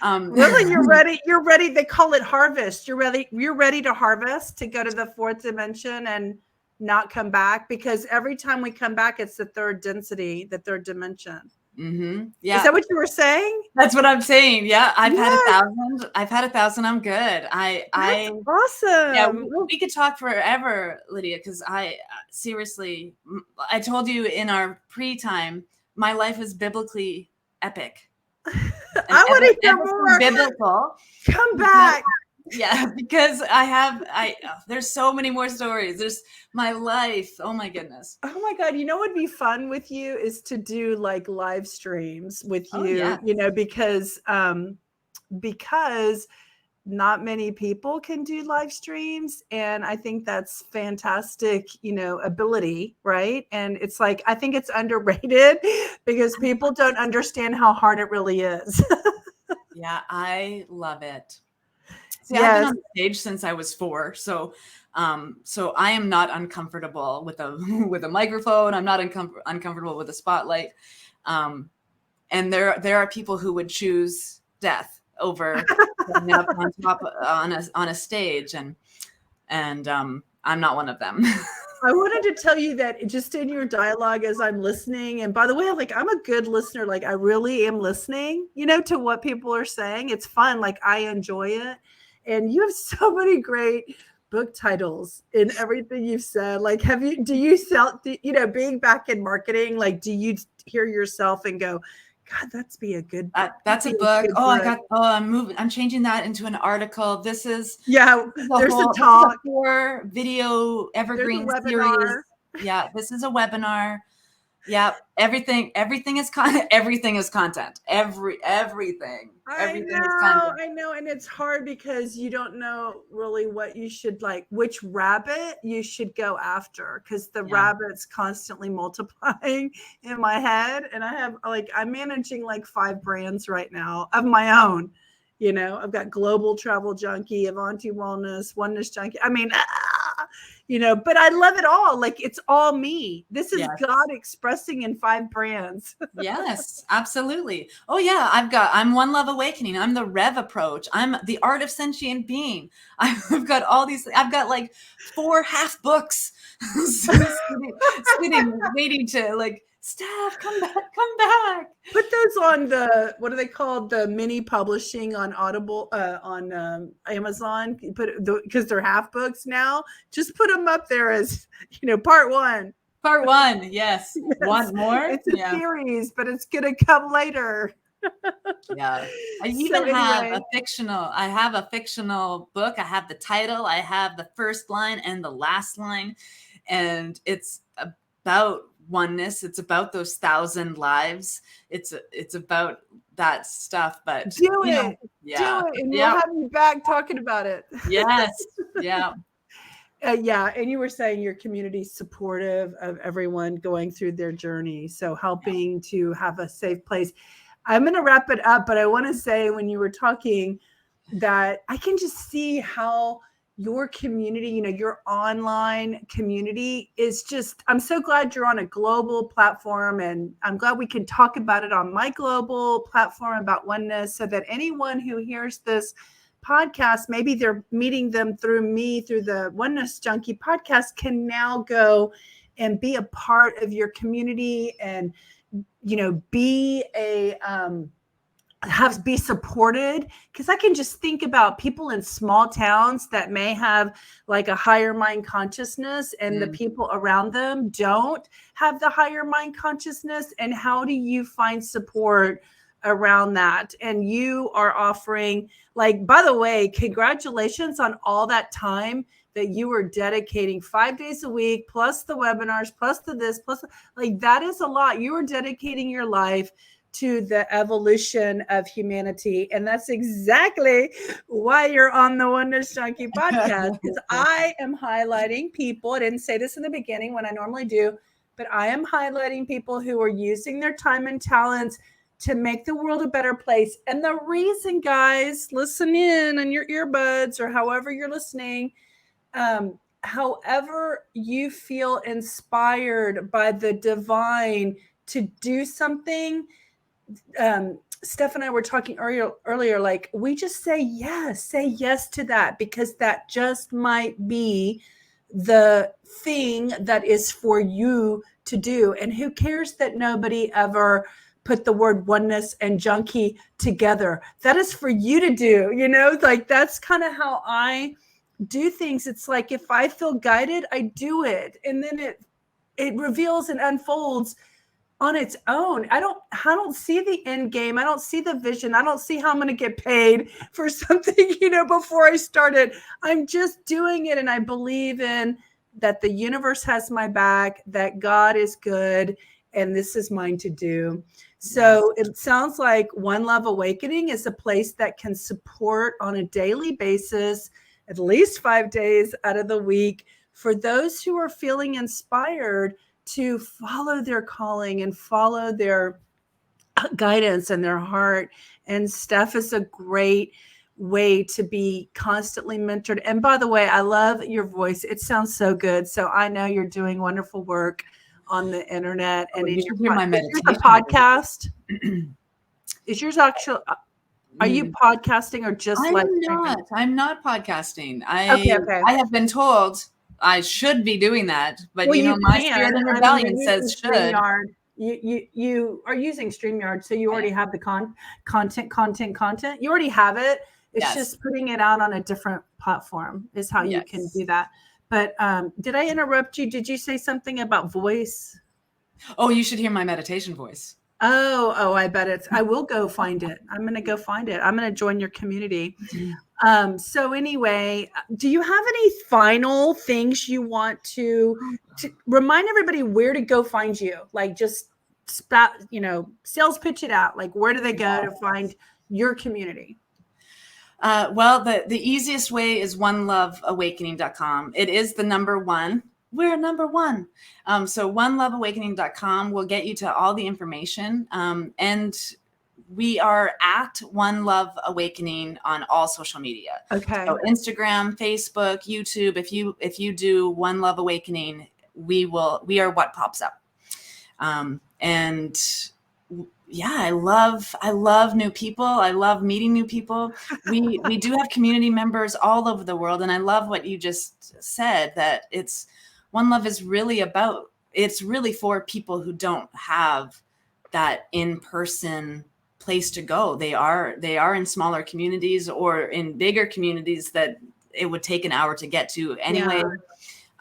Really, you're ready. They call it harvest. You're ready to harvest, to go to the fourth dimension and not come back, because every time we come back, it's the third density, the third dimension. Mm-hmm. Yeah. Is that what you were saying? That's what I'm saying. Yeah. I've had 1,000. I'm good. That's awesome. Yeah. We could talk forever, Lydia, because seriously, I told you in our pre-time, my life is biblically epic. I want to hear more. Biblical. Come back. Yeah, because there's so many more stories. There's my life. Oh my goodness. Oh my God. You know what would be fun with you is to do like live streams with you, because not many people can do live streams. And I think that's fantastic, ability, right? And it's like, I think it's underrated because people don't understand how hard it really is. Yeah, I love it. See, I've been on stage since I was 4, so I am not uncomfortable with a microphone. I'm not uncomfortable with a spotlight. And there are people who would choose death over putting up on top on a stage, and I'm not one of them. I wanted to tell you that just in your dialogue as I'm listening, and by the way, like, I'm a good listener. Like, I really am listening, to what people are saying. It's fun. Like, I enjoy it. And you have so many great book titles in everything you've said. Like, do you sell, being back in marketing, like, do you hear yourself and go, God, that's a book. I'm changing that into an article. This is there's a talk, video evergreen series. Yeah, this is a webinar. Yeah, everything is content. Everything is content. Everything is content. I know, and it's hard because you don't know really what you should, like, which rabbit you should go after, because the rabbit's constantly multiplying in my head, and I'm managing like 5 brands right now of my own. I've got Global Travel Junkie, Avanti Wellness, Oneness Junkie. I mean, but I love it all. Like, it's all me. This is God expressing in 5 brands. Yes, absolutely. Oh yeah, I'm One Love Awakening. I'm the Rev approach. I'm the Art of Sentient Being. I've got all these. I've got like 4 half books sitting waiting to, like, Steph, come back. Put those on the, what are they called? The mini publishing on Audible, on Amazon. Because they're half books now. Just put them up there as, part 1. Part 1, yes. Want more? It's a series, but it's going to come later. Yeah. I even have a fictional book. I have the title. I have the first line and the last line. And it's about oneness. It's about those 1,000 lives. It's about that stuff. But do it. And we'll have you back talking about it. Yes. Yeah. And you were saying your community's supportive of everyone going through their journey. So helping to have a safe place. I'm going to wrap it up, but I want to say, when you were talking, that I can just see how your community, your online community is just, I'm so glad you're on a global platform, and I'm glad we can talk about it on my global platform about oneness, so that anyone who hears this podcast, maybe they're meeting them through me, through the Oneness Junkie podcast, can now go and be a part of your community and, be be supported. Because I can just think about people in small towns that may have like a higher mind consciousness, and the people around them don't have the higher mind consciousness. And how do you find support around that? And you are offering, like, by the way, congratulations on all that time that you were dedicating, 5 days a week, plus the webinars, plus the this, plus, like, that is a lot. You were dedicating your life to the evolution of humanity. And that's exactly why you're on the Oneness Junkie podcast, because I am highlighting people. I didn't say this in the beginning when I normally do, but I am highlighting people who are using their time and talents to make the world a better place. And the reason, guys, listen in on your earbuds or however you're listening, however you feel inspired by the divine to do something. Steph and I were talking earlier, like we just say yes to that, because that just might be the thing that is for you to do. And who cares that nobody ever put the word oneness and junkie together? That is for you to do, like that's kind of how I do things. It's like if I feel guided, I do it. And then it reveals and unfolds on its own. I don't see the end game. I don't see the vision. I don't see how I'm going to get paid for something, before I start it. I'm just doing it. And I believe in that the universe has my back, that God is good, and this is mine to do. So It sounds like One Love Awakening is a place that can support on a daily basis, at least 5 days out of the week, for those who are feeling inspired to follow their calling and follow their guidance and their heart. And Steph is a great way to be constantly mentored. And by the way, I love your voice. It sounds so good. So I know you're doing wonderful work on the internet. And you should hear my meditation. Is yours a podcast? Is yours actually? Are you podcasting or just I'm not podcasting. Okay. I have been told I should be doing that, but well, my spirit and rebellion says should. StreamYard. You are using StreamYard, so you already have the content. You already have it. It's just putting it out on a different platform is how you can do that. But did I interrupt you? Did you say something about voice? Oh, you should hear my meditation voice. Oh, I bet I will go find it. I'm going to go find it. I'm going to join your community. So anyway, do you have any final things you want to remind everybody where to go find you? Like just sales pitch it out. Like where do they go to find your community? Well, the easiest way is oneloveawakening.com. It is the number one. We're number one. So oneloveawakening.com will get you to all the information. And we are at One Love Awakening on all social media. Okay. So Instagram, Facebook, YouTube. If you do One Love Awakening, we are what pops up. I love new people. I love meeting new people. We do have community members all over the world. And I love what you just said, that One Love is it's really for people who don't have that in-person place to go. They are in smaller communities or in bigger communities that it would take an hour to get to anyway.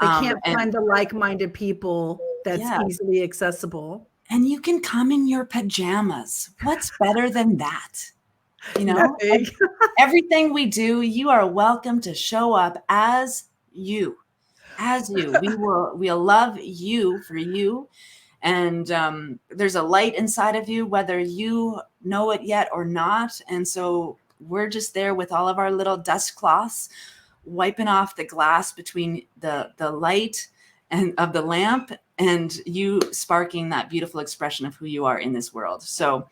They can't find the like-minded people that's easily accessible. And you can come in your pajamas. What's better than that? Everything we do, you are welcome to show up as you. We'll love you for you. And there's a light inside of you, whether you know it yet or not. And so we're just there with all of our little dust cloths, wiping off the glass between the light and of the lamp and you sparking that beautiful expression of who you are in this world. So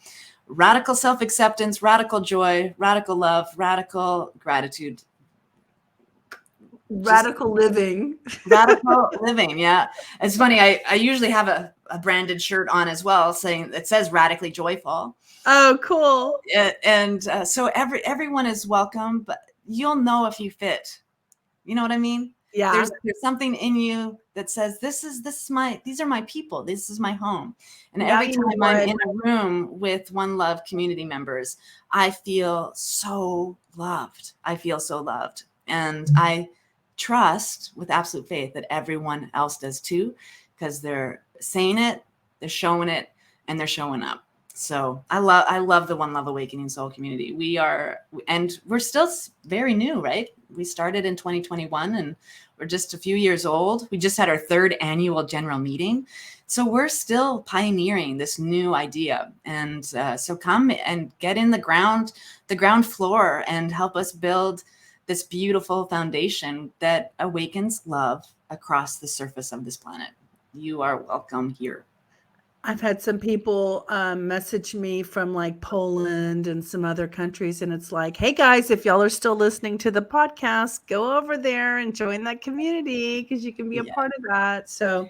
radical self-acceptance, radical joy, radical love, radical gratitude. Radical living. Yeah. It's funny. I usually have a branded shirt on as well, saying it says radically joyful. Oh, cool. And so everyone is welcome, but you'll know if you fit. You know what I mean? Yeah. There's something in you that says, these are my people. This is my home. And every time I'm in a room with One Love community members, I feel so loved. And I trust with absolute faith that everyone else does too, because they're saying it, they're showing it, and they're showing up. So I love the One Love Awakening Soul community. We're still very new, right? We started in 2021 and we're just a few years old. We just had our 3rd annual general meeting. So we're still pioneering this new idea. And so come and get in the ground floor and help us build this beautiful foundation that awakens love across the surface of this planet. you are welcome here. I've had some people message me from like Poland and some other countries, and it's like, hey guys, if y'all are still listening to the podcast, go over there and join that community because you can be a part of that. So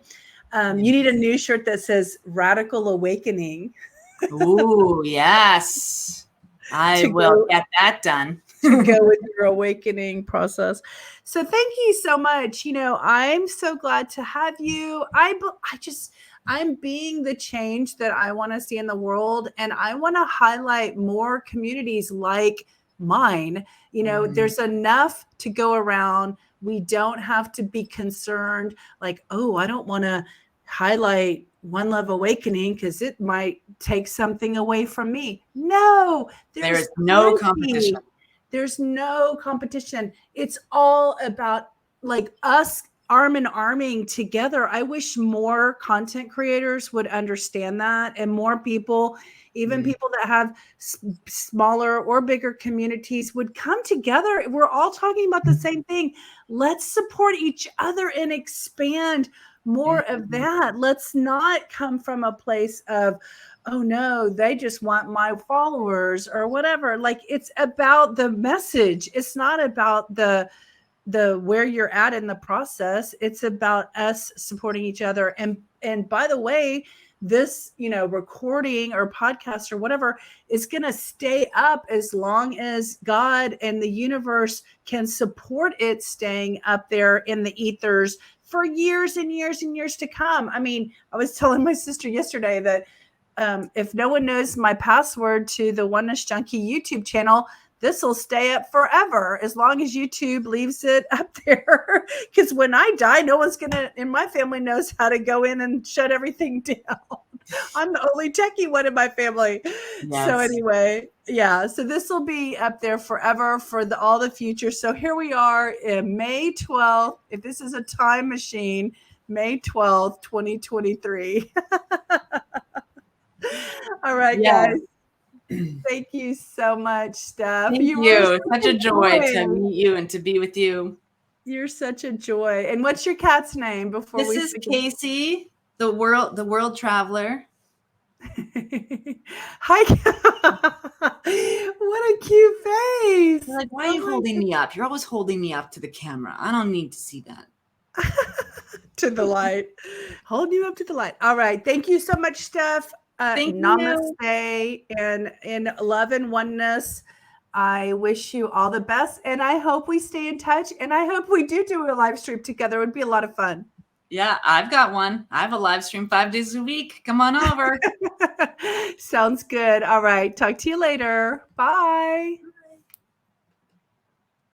you need a new shirt that says Radical Awakening. Ooh, yes. I will get that done. To go with your awakening process. So thank you so much. I'm so glad to have you. I'm being the change that I want to see in the world. And I want to highlight more communities like mine. There's enough to go around. We don't have to be concerned like, oh, I don't want to highlight One Love Awakening because it might take something away from me. No, there is no competition. There's no competition. It's all about like us arm in arming together. I wish more content creators would understand that, and more people, even people that have smaller or bigger communities, would come together. We're all talking about the same thing. Let's support each other and expand more of that. Let's not come from a place of, oh no, they just want my followers or whatever. Like, it's about the message. It's not about the where you're at in the process. It's about us supporting each other. And by the way, this, recording or podcast or whatever is going to stay up as long as God and the universe can support it staying up there in the ethers for years and years and years to come. I mean, I was telling my sister yesterday that if no one knows my password to the Oneness Junkie YouTube channel, this will stay up forever as long as YouTube leaves it up there. Because when I die, no one's in my family knows how to go in and shut everything down. I'm the only techie one in my family. Yes. So anyway, so this will be up there forever for all the future. So here we are in May 12th. If this is a time machine, May 12th, 2023. All right, guys. Thank you so much, Steph. Thank you. Such a joy to meet you and to be with you. You're such a joy. And what's your cat's name before this is Casey, the world traveler. Hi. What a cute face. You're like, why are you holding me up? You're always holding me up to the camera. I don't need to see that. To the light. Holding you up to the light. All right. Thank you so much, Steph. Namaste and in love and oneness. I wish you all the best, and I hope we stay in touch, and I hope we do a live stream together. It would be a lot of fun. Yeah, I've got one. I have a live stream 5 days a week. Come on over. Sounds good. All right. Talk to you later. Bye.